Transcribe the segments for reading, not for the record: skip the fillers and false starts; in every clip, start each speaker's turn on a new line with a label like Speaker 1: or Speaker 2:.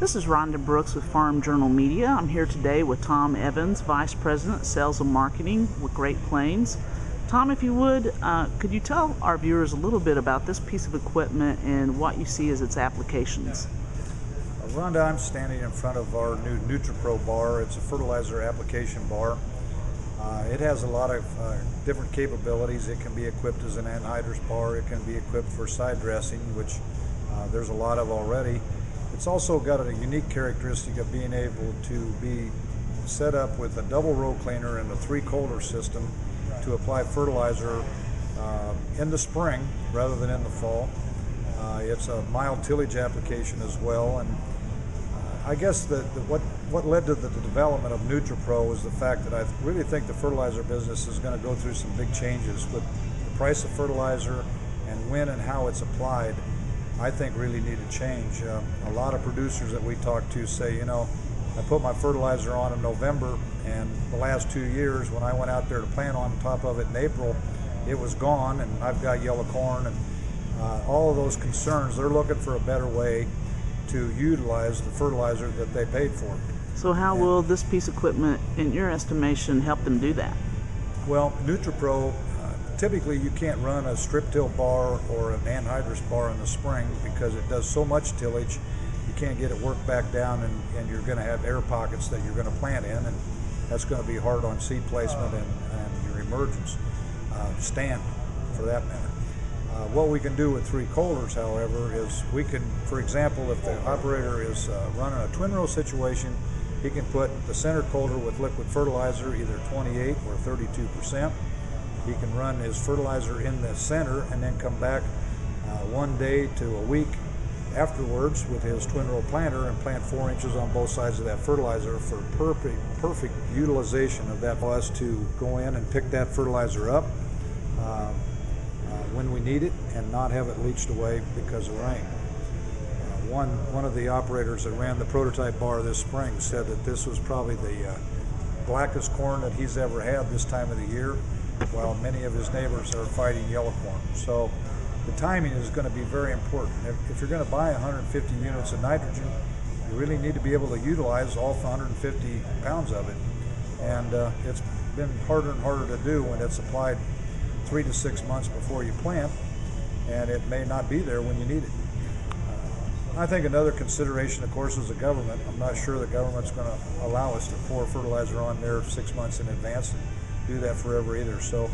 Speaker 1: This is Rhonda Brooks with Farm Journal Media. I'm here today with Tom Evans, Vice President, Sales and Marketing with Great Plains. Tom, if you would, could you tell our viewers a little bit about this piece of equipment and what you see as its applications?
Speaker 2: Rhonda, I'm standing in front of our new Nutri-Bar bar. It's a fertilizer application bar. It has a lot of different capabilities. It can be equipped as an anhydrous bar. It can be equipped for side dressing, which there's a lot of already. It's also got a unique characteristic of being able to be set up with a double row cleaner and a 3-coulter system to apply fertilizer in the spring rather than in the fall. It's a mild tillage application as well, and I guess what led to the development of Nutri-Bar was the fact that I really think the fertilizer business is going to go through some big changes with the price of fertilizer and when and how it's applied. I think really need to change. A lot of producers that we talk to say, you know, I put my fertilizer on in November, and the last 2 years when I went out there to plant on top of it in April, it was gone, and I've got yellow corn, and all of those concerns. They're looking for a better way to utilize the fertilizer that they paid for.
Speaker 1: So how will this piece of equipment, in your estimation, help them do that?
Speaker 2: Well, Nutri-Bar, typically you can't run a strip till bar or an anhydrous bar in the spring because it does so much tillage. You can't get it worked back down, and you're going to have air pockets that you're going to plant in, and that's going to be hard on seed placement and your emergence stand for that matter. What we can do with 3 coulters, however, is we can, for example, if the operator is running a twin row situation, he can put the center coulter with liquid fertilizer, either 28 or 32%. He can run his fertilizer in the center and then come back 1 day to a week afterwards with his twin row planter and plant 4 inches on both sides of that fertilizer for perfect utilization of that for us to go in and pick that fertilizer up when we need it and not have it leached away because of rain. One of the operators that ran the prototype bar this spring said that this was probably the blackest corn that he's ever had this time of the year, while many of his neighbors are fighting yellow corn. So the timing is going to be very important. If you're going to buy 150 units of nitrogen, you really need to be able to utilize all 150 pounds of it. And it's been harder and harder to do when it's applied 3 to 6 months before you plant, and it may not be there when you need it. I think another consideration, of course, is the government. I'm not sure the government's going to allow us to pour fertilizer on there 6 months in advance and do that forever either. So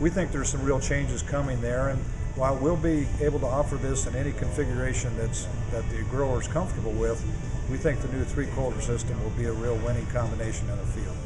Speaker 2: we think there's some real changes coming there, and while we'll be able to offer this in any configuration that the grower is comfortable with, we think the new 3-coulter system will be a real winning combination in the field.